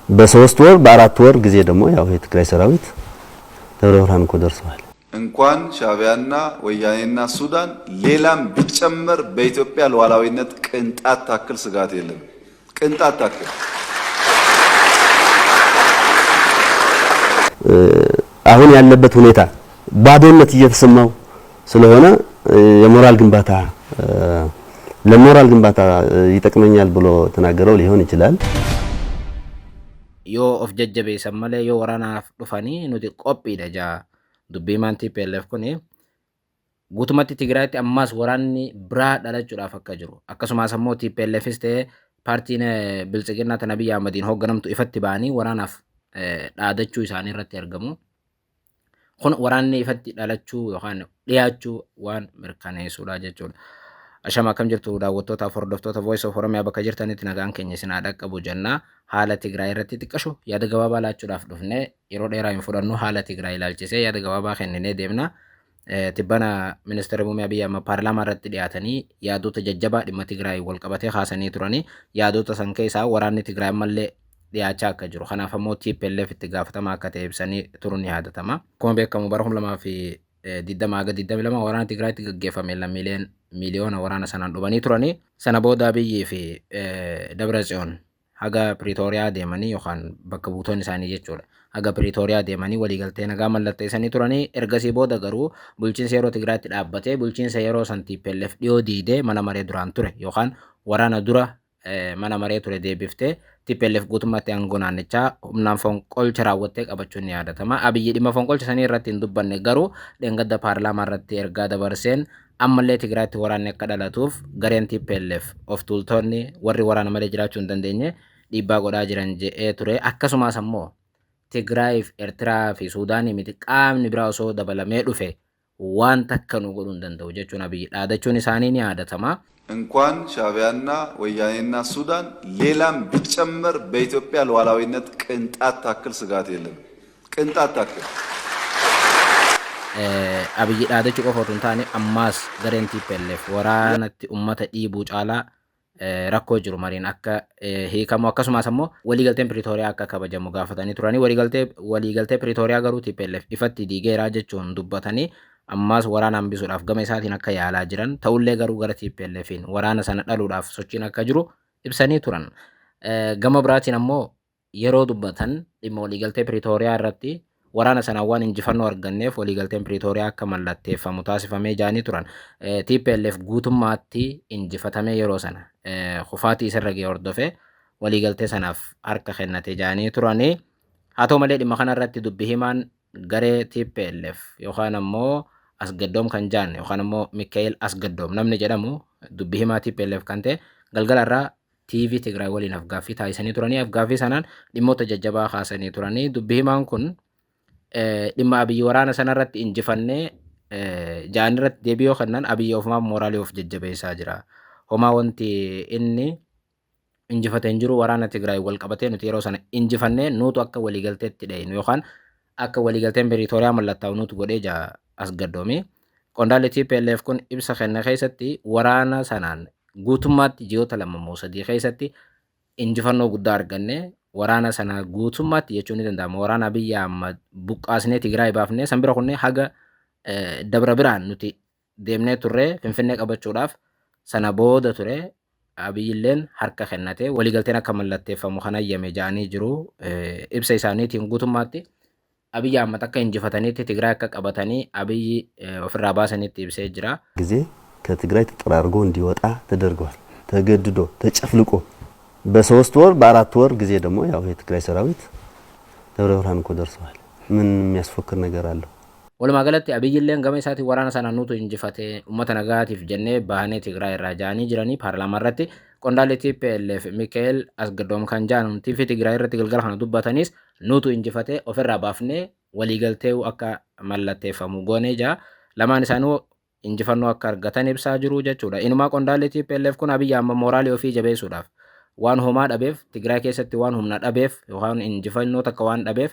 በ3 ወር በ4 ወር ጊዜ ደግሞ ያው የትግራይ ሰራዊት ደብረ ብርሃን እኮ ደርሰዋል። እንኳን ሻዕቢያና ወያኔና ሱዳን ሌላም ቢጨመር በኢትዮጵያ ሉዓላዊነት ቅንጣት ታክል ስጋት የለም። ቅንጣት ታክል አሁን ያለበት ሁኔታ ባዶነት እየተሰማው ስለሆነ የሞራል ግንባታ ለሞራል ግንባታ ይጠቅመኛል ብሎ ተናገረው ሊሆን ይችላል። yoo of jajjabeessan malee yoo waraanaaf dhufanii nuti qophiidha jaa dubbii maantii TPLF kun guutumatti Tigraayitti ammas waraanni biraa dhalachuudhaaf akka jiru akkasumas ammoo TPLFis ta'ee paartiin biltsiginnaa tan Abiy Ahmediin hoogganamtu ifatti ba'anii waraanaaf dhaadachuu isaanii irratti argamu. Kun waraanni ifatti dhalachuu yookaan dhiyaachuu waan mirkaneessuudha jechuudha. Ashama akkam jirtu daawwattoota hordoftoota Voice of Oromiyaa bakka jirtanitti nagaan keenya isin dhaqqabu jennaa haala Tigraay irratti xiqqasho yaada gabaabaa laachuudhaaf dhufne yeroo dheeraa hin fudhannu haala Tigraay ilaalchisee yaada gabaabaa kenninee deemna. Tibbana ministeera muummee Abiy Ahmed paarlaamaa irratti dhiyaatanii yaadota jajjabaa dhimma Tigraay wal qabatee kaasanii turanii yaadota san keessaa waraanni Tigraay ammallee dhiyaachaa akka jiru. Kanaaf ammoo TPLF itti gaafatama akka ta'e ibsanii turuun ni yaadatama. Akkuma beekamu bara 2022 waraana Tigraayitti gaggeeffame lammiileen miliyoona waraana sanaan dhumanii turanii sana booda Abiyyii fi Dabratsiyoon haga Pretooriyaa deemanii yookaan bakka buutoonni isaanii jechuudha. Haga Pretooriyaa deemanii waliigaltee nagaa mallatteessanii turanii ergasii booda garuu bulchiinsa yeroo Tigraayitti dhaabbatee bulchiinsa yeroo san TPLF dhiyoo diidee mana maree duraan ture yookaan waraana dura mana maree ture deebiftee TPLF guutummaatti aangoo naannichaa humnaan fonqolcha raawwattee qabachuun ni yaadatama. Abiyyi dhimma fonqolcha sanii irratti hin dubbanne garuu dheengadda paarlaamaa irratti ergaa dabarseen ammallee Tigraayitti waraanni akka dhalatuuf gareen TPLF of tuultonni warri waraana malee jiraachuu hin dandeenye dhiibbaa godhaa jiran jedhee ture. Akkasumas ammoo Tigraayiif Eertiraa fi Suudaanii miti qaamni biraa osoo dabalamee dhufe waan takka nu godhuu hin danda'u jechuun Abiyyi dhaadachuun isaanii ni yaadatama. እንኳን ሻዕቢያና ወያኔና ሱዳን ሌላም ቢጨመር በኢትዮጵያ ሉዓላዊነት ቅንጣት ታክል ስጋት የለም። ቅንጣት ታክል Abiy dhaadachuu qofa otoo hin taane ammaas gareen TPLF waraanatti uummata dhiibuu caalaa rakkoo jiru mariin akka hiikamu akkasumas ammoo waliigalteen Pretooriyaa akka kabajamu gaafatanii turanii waliigaltee Pretooriyaa garuu TPLF ifatti diigeeraa jechuun dubbatanii ammaas waraana hambisuudhaaf gama isaatiin akka yaalaa jiran ta'ullee garuu gara TPLFiin waraana sana dhaluudhaaf sochiin akka jiru ibsanii turan. Gama biraatiin ammoo yeroo dubbatan dhimma waliigaltee Pretooriyaa irratti waraana sanaan waan injifannoo arganneef waliigalteen Pretooriyaa akka mallatteeffamu taasifamee jaanii turan. TPLF guutummaatti injifatamee yeroo sana kufaatii isarra ga'e hordofee waliigaltee sanaaf harka kennate jaanii turanii. Haa ta'u malee dhimma kana irratti dubbi himaan garee TPLF yookaan ammoo Asgaddoom kan jaan yookaan ammoo Mikaa'el Asgaddoom namni jedhamu dubbi himaa TPLF kan ta'e galgala irraa TV Tigraay waliin afgaaffii taasisanii turanii afgaaffii sanaan dhimmoota jajjabaa kaasanii turanii dubbi himaan kun dhimma Abiyyi waraana sanarratti injifannee jaan irratti deebi'oo kennan Abiyyi ofumaa mooraalii of jajjabeessaa jira. Homaa wanti inni injifatee hin jiru waraana Tigraay wal qabatee nuti yeroo sana injifannee nuutu akka waliigalteetti dhayinu yookaan akka waliigalteen Pretooriyaa mallattaa'u nuutu godhee jaa Asgaddoomii. Qondaalli TPLF kun ibsa kenne keessatti waraana sanaan guutummaatti ji'oota 2-3 keessatti injifannoo guddaa arganne waraana sana guutummaatti jechuun ni danda'ama. Waraana Abiy Ahmed buqqaasnee Tigraay baafnee san bira kunnee haga dabra biraan nuti deemnee turre Finfinnee qabachuudhaaf sana booda ture Abiyyilleen harka kennate waliigalteen akka mallatteeffamu kan ayyame jaanii jiru ibsa isaaniitiin guutummaatti Abiy Ahmed akka injifataniitti Tigraay akka qabatanii Abiy ofirraa baasaniitti ibsee jira. ጊዜ ከትግራይ ተጠራርጎ እንዲወጣ ተደርጓል። ተገድዶ ተጨፍልቆ በ3 ወር በ4 ወር ጊዜ ደግሞ ያው የትግራይ ሰራዊት ደብረ ብርሃን እኮ ደርሰዋል። ምን የሚያስፎክር ነገር አለው? Walumaa galatti Abiyyilleen gama isaatiin waraana sanaan nutu injifatee uummata nagaatiif jennee bahanee Tigraay irraa jaanii jiranii paarlaamaa irratti qondaalli TPLF Mikaa'el Asgaddoom kan jaan TV Tigraay irratti galgala kana dubbatanis nutu injifatee ofirraa baafnee waliigaltee akka mallatteeffamu goonee jaa lamaan isaanii injifannoo akka argatan ibsaa jiru jechuudha. Inumaa qondaalli TPLF kun Abiy Ahmed mooraalii ofii jabeessuudhaaf waan homaa dhabeef Tigraay keessatti waan humna dhabeef yookaan injifannoo takka waan dhabeef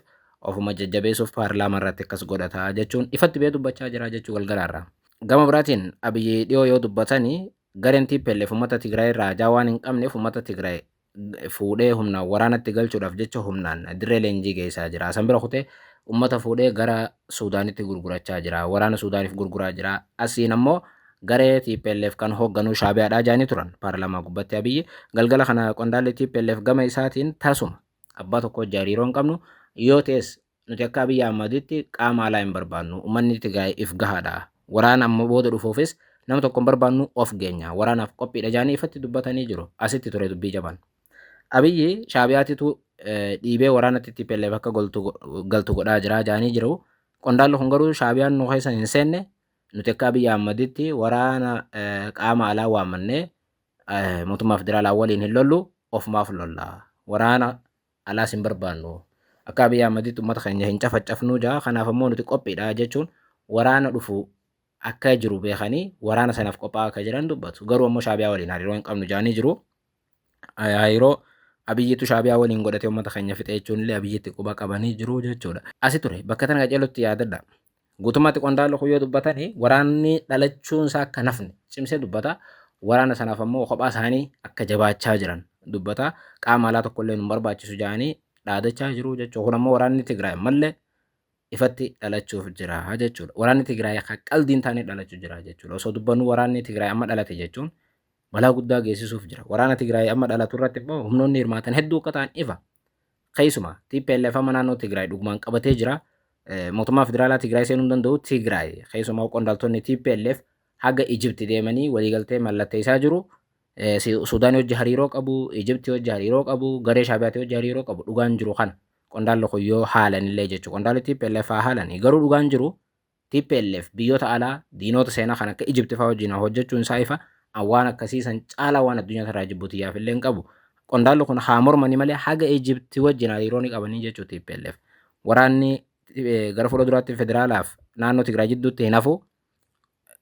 ofuma jajjabeessuuf paarlaamaa irratti akkas godhata jechuun ifatti bee dubbachaa jira jechuu galgalaarraa. Gama biraatiin Abiyyi dhiyoo yoo dubbatanii gareen TPLF uummata Tigraay irraa ajaa waan hin qabneef uummata Tigraay fuudhee humnaan waraanatti galchuudhaaf jecha humnaan dirree leenjii geessaa jira. San bira kutee ummata fuudhee gara Suudaanitti gurgurachaa jira. Waraana Suudaaniif gurguraa jira. Asiin ammoo garee TPLF kan hoogganuu Shaabiyaadhaa jaanii turan paarlaamaa gubbatti Abiyyi. Galgala kana qondaalli TPLF gama isaatiin tasuma abbaa tokko wajjin hariiroo hin qabnu yoo ta'es nuti akka Abiyyi Ahmaditti qaama alaa hin barbaannu. Uummanni Tigraay if gahaadha. Waraana amma booda dhufuufis nama tokko hin barbaannu of geenya. Waraanaaf qophiidha jaanii ifatti dubbatanii jiru. Asitti ture dubbii jaban. Abiyyi Shaabiyaatitu dhiibee waraanatti TPLF akka galtu godhaa jira jaanii jiru. Qondaalli kun garuu Shaabiyaan nu keessa hin seenne nuti akka Abiyyi Ahmaditti waraana qaama alaa waammannee mootummaa federaalaa waliin hin lollu ofumaaf lolla. Waraana alaas hin barbaannu. Akka Abiyyi Ahmaditti uummata keenya hin cafacafnuu jaa. Kanaaf ammoo nuti qophiidha jechuun waraana dhufu akka jiru beekanii waraana sanaaf qophaa'aa akka jiran dubbatu. Garuu ammoo Shaabiyaa waliin hariiroo hin qabnu jaanii jiru. Hariiroo Abiyyitu Shaabiyaa waliin godhatee uummata keenya fixe jechuun illee Abiyyitti quba qabanii jiru jechuudha. Asi ture bakka tana qajeelutti yaadadha. Guutummaatti qondaalli kun yoo dubbatanii waraanni dhalachuun isaa akka nafne cimsee dubbata. Waraana sanaaf ammoo kophaa isaanii akka jabaachaa jiran dubbata. Qaama alaa tokkollee nu barbaachisu jaanii dhaadachaa jiru jechuudha. Kun ammoo waraanni Tigraay mallee ifatti dhalachuuf jira jechuudha. Waraanni Tigraay akka qaldiin taanee dhalachuu jira jechuudha. Osoo dubbannu waraanni Tigraay amma dhalate jechuun balaa guddaa geessisuuf jira. Waraana Tigraay amma dhalatu irratti immoo humnoonni hirmaatan hedduu akka ta'an ifa. Keessumaa TPLF amma naannoo Tigraay dhugumaan qabatee jira. Mootummaa federaalaa Tigraay seenuu danda'u Tigraay. Keessumaa qondaaltonni TPLF haga Ijipti deemanii waliigaltee mallatteessaa jiru. Suudaan hojii hariiroo qabu, Ijipti hojii hariiroo qabu, garee Shaabiyaatti hojii hariiroo qabu dhugaan jiru kana. Qondaalli kun yoo haalan illee jechuudha. Qondaalli TPLF haa haalanii garuu dhugaan jiru TPLF biyyoota alaa diinota seenaa kan akka Ijipti fa'aa wajjin hojjechuun isaa ifa. Waan akkasiisan caalaa waan addunyaa irraa jibbutiyaaf illee hin qabu. Qondaalli kun haa mormanii malee haga Ijipti wajjin hariiroo ni qabanii jechuudha TPLF. Waraanni gara fuulduraatti federaalaaf naannoo Tigraay jidduutti hin hafu.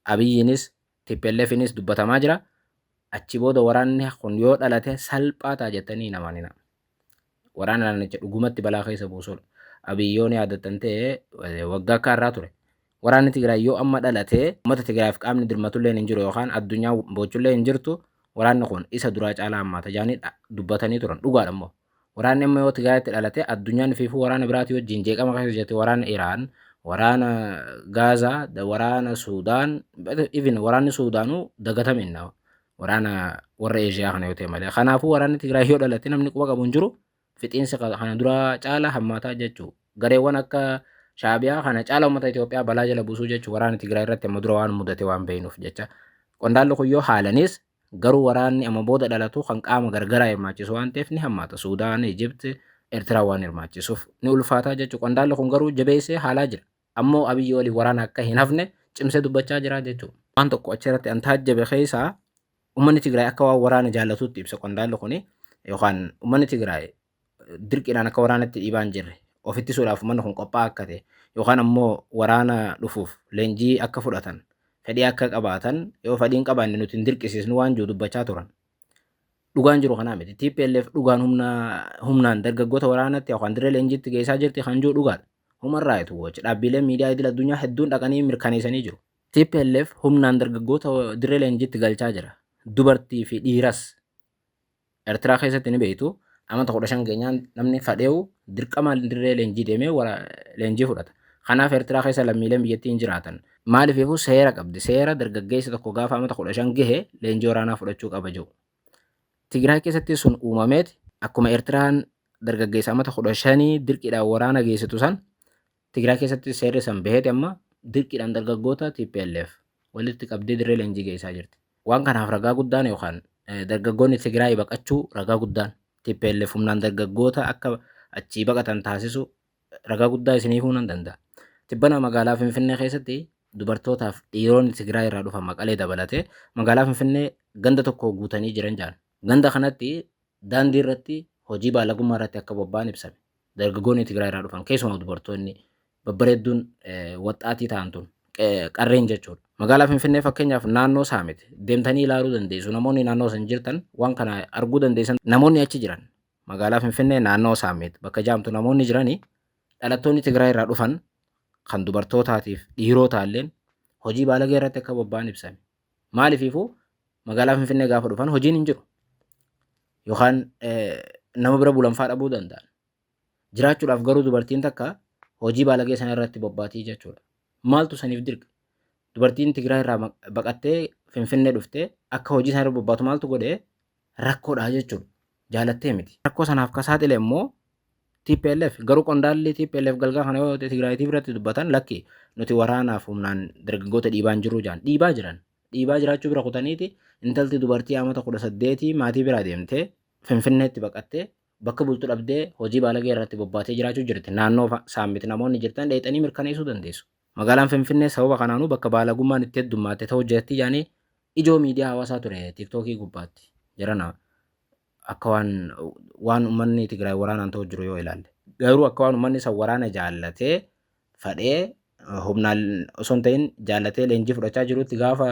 Abiyyiinis TPLFinis dubbatamaa jira. Achi booda waraanni kun yoo dhalate salphaa ta'a jettanii namanina. Waraana naannicha dhugumatti balaa keessa buusuudha. Abiyyoon yaadatan ta'e waggaa akka irraa ture. Waraanni Tigraay yoo amma dhalatee uummata Tigraayiif qaamni dirmatullee hin jiru yookaan addunyaa boochullee hin jirtu waraanni kun isa duraa caalaa hammaata jaanii dubbatanii turan dhugaadha immoo. Waraanni amma yoo Tigraayitti dhalate addunyaan fiifuu waraana biraatti wajjin jeeqama keessa jirti waraana Iraan, waraana Gaazaa, waraana Suudaan, even waraanni Suudaanuu dagatameenna waraana warra Eeshiyaa kana yoo ta'e malee. Kanaafuu waraanni Tigraay yoo dhalate namni quba qabu hin jiru. Fixiinsa kana dura caalaa hammaataa jechuudha. Gareewwan akka Shaabiyaa kana caalaa uummata Itoophiyaa balaa jala buusuu jechuudha. Waraanni Tigraay irratti amma dura waan mudate waan beeknuuf jecha. Qondaalli kun yoo haalanis garuu waraanni amma booda dhalatu kan qaama gargaraa hirmaachisu waan ta'eef ni hammaata. Suudaan, Ijipti, Eertiraa waan hirmaachisuuf ni ulfaataa jechuudha. Qondaalli kun garuu jabeessee haalaa jira. Ammoo Abiyyi waliin waraana akka hin hafne cimsee dubbachaa jira jechuudha. Waan tokko achirratti an taajjabe keessaa uummanni Tigraay akka waan waraana jaallatutti ibsa qondaalli kun yookaan uummanni Tigraay dirqiidhaan akka waraanatti dhiibaa hin jirre ofittisuudhaaf uummanni kun qophaa'aa akka ta'e yookaan ammoo waraana dhufuuf leenjii akka fudhatan fedhii akka qabaatan yoo fedhiin qabaanne nuti hin dirqisiisnu waan jiru dubbachaa turan. Dhugaan jiru kanaa miti. TPLF dhugaan humnaan dargaggoota waraanatti yookaan dirree leenjiitti geessaa jirti kan jiru dhugaadha. Human Rights Watch dhaabbileen miidiyaa idil addunyaa hedduun dhaqanii mirkaneessanii jiru. TPLF humnaan dargaggoota dirree leenjiitti galchaa jira. Dubartii fi dhiiras Eertiraa keessatti ni beektu. Amata 15 keenyaan namni fadheewu dirqama dirree leenjii deemee leenjii fudhata. Kanaaf Eertiraa keessa lammiileen biyyattii hin jiraatan. Maaliifuu seera qabdi. Seera dargaggeessi tokko gaafa amata 15 gahe leenjii waraanaa fudhachuu qaba jiru. Tigraay keessatti sun uumameeti akkuma Eertiraan dargaggeessa amata 15 dirqiidhaan waraana geessitu san Tigraay keessatti seerri san baheeti amma dirqiidhaan dargaggoota TPLF walitti qabdee dirree leenjii geessaa jirti. Waan kanaaf ragaa guddaan yookaan dargaggoonni Tigraay baqachuu ragaa guddaan TPLF humnaan dargaggoota akka achii baqatan taasisu ragaa guddaa isiniifuu nan danda'a. Tibbana magaalaa Finfinnee keessatti dubartootaaf dhiironni Tigraay irraa dhufan Maqalee dabalatee magaalaa Finfinnee ganda tokko guutanii jiran jaan. Ganda kanatti daandii irratti hojii baalagummaa irratti akka bobba'an ibsame. Dargaggoonni Tigraay irraa dhufan keessumaa dubartoonni babbareedduun waxxaatii ta'an tun qarreen jechuudha. Magaalaa Finfinnee fakkeenyaaf naannoo Saamete deemtanii ilaaluu dandeessu. Namoonni naannoo san jirtan waan kana arguu dandeessan namoonni achi jiran. Magaalaa Finfinnee naannoo Saamete bakka jaamtu namoonni jiranii dhalattoonni Tigraay irraa dhufan kan dubartootaatiif dhiirotaalleen hojii baalagee irratti akka bobba'an ibsame. Maaliifuu magaalaa Finfinnee gaafa dhufan hojiin hin jiru. yookaan nama bira bulan fa'aa dhabuu danda'an. Jiraachuudhaaf garuu dubartiin takka hojii baalagee sana irratti bobbaatii jechuudha. Maaltu saniif dirqe? Dubartiin Tigraay irraa baqattee Finfinnee dhuftee akka hojii sana irra bobbaatu maaltu godhee rakkoodha jechuudha. Jaalattee miti. Rakkoo sanaaf ka saaxile immoo TPLF garuu qondaalli TPLF galgala kana yoo Tigraayitii biratti dubbatan lakki nuti waraanaaf humnaan dargaggoota dhiibaan jiru jaan dhiibaa jiran. Dhiibaa jiraachuu bira kutaniiti intalti dubartii amata 18 maatii biraa deemtee Finfinneetti baqattee bakka bultu dhabdee hojii baalagee irratti bobbaatee jiraachuu jirti. Naannoo saammiti namoonni jirtan dheexanii mirkaneessuu dandeessu. Magaalaan Finfinnee sababa kanaanuu bakka baalagummaan itti heddummaate ta'uu jetti jaanii ijoo miidiyaa hawaasaa ture TikTokii gubbaatti jirana. Akka waan uummanni Tigraay waraanaan ta'u jiru yoo ilaalle. Garuu akka waan uummanni isa waraana jaallatee fadhee humnaan osoo hin ta'in jaallatee leenjii fudhachaa jirutti gaafa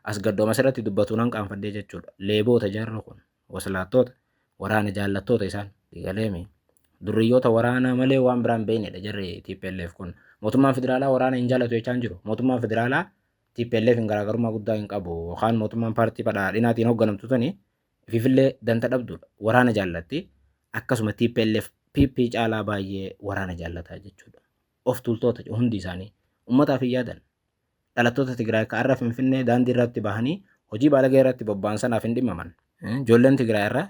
as gaddooma irratti dubbatu nan qaanfadhee jechuudha. Leeboota jarri kun waslaattoota waraana jaallattoota isaan galeemi. Durriyyoota waraanaa malee waan biraan beeknedha jarri TPLF kun. Mootummaan federaalaa waraana hin jaallatu jechaa hin jiru. Mootummaan federaalaa TPLF hin garaagarummaa guddaa hin qabu. Yookaan mootummaan paartii badhaadhinaatiin hoogganamtu tuni Fifillee danta dhabdudha. Waraana jaallatti. Akkasuma TPLF PP caalaa baay'ee waraana jaallataa jechuudha. Of tuultoota hundi isaanii uummataaf hin yaadan. Dhalattoota Tigraay ka'arra Finfinnee daandii irratti bahanii hojii baalagee irratti bobba'an sanaaf hin dhimmaman. Ijoolleen Tigraay irra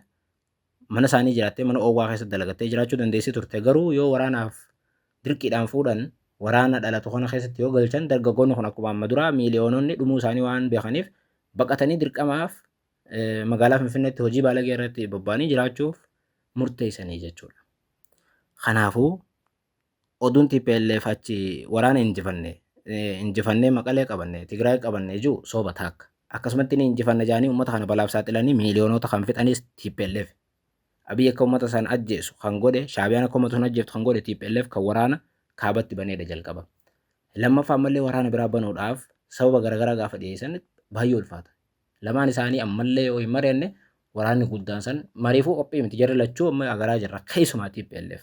mana isaanii jiraattee mana oowwaa keessatti dalagattee jiraachuu dandeessi turte. Garuu yoo waraanaaf dirqiidhaan fuudhan waraana dhalatu kana keessatti yoo galchan dargaggoonni kun akkuma amma dura miiliyoononni dhumuu isaanii waan beekaniif baqatanii dirqamaaf magaalaa Finfinneetti hojii baalagee irratti bobba'anii jiraachuuf murteessanii jechuudha. Kanaafuu oduun TPLF achi waraana injifannee Maqalee qabanne Tigraay qabanne jiru sooba taakka. Akkasumatti ni injifanne jaanii uummata kana balaaf saaxilanii miiliyoonota kan fixanis TPLF. Abiy akka uummata isaan ajjeesu kan godhe Shaabiyaan akka uummata sun ajjeeftu kan godhe TPLF kan waraana kaabatti baneedha jalqaba. Lammaffaa ammallee waraana biraa banuudhaaf sababa garaagaraa gaafa dhiyeessan baay'ee ulfaata. Lamaan isaanii ammallee yoo hin mari'anne waraanni guddaan san mariifuu qophii miti jarri lachuu amma agaraa jirra keessumaa TPLF.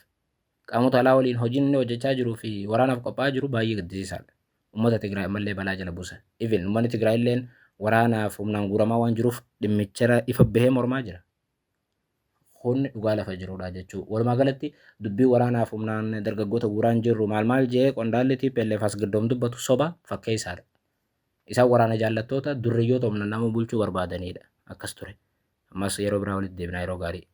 Qaamota alaa waliin hojiin inni hojjechaa jiruu fi waraanaaf qophaa'aa jiru baay'ee gaddisiisaadha. Uummata Tigraay ammallee balaa jala buusa. Even uummanni Tigraay illeen waraanaaf humnaan guuramaa waan jiruuf dhimmicha ifa bahee mormaa jira. Kun dhugaa lafa jirudha jechuudha. Walumaa galatti dubbii waraanaaf humnaan dargaggoota guuraan jirru maal jee qondaalli TPLF as gaddoom dubbatu soba fakkeessaadha. Isaan waraana jaallattoota durriyyoota humnaan nama bulchuu barbaadanidha. Akkas ture. Ammas yeroo biraa walitti deebinaa yeroo gaarii.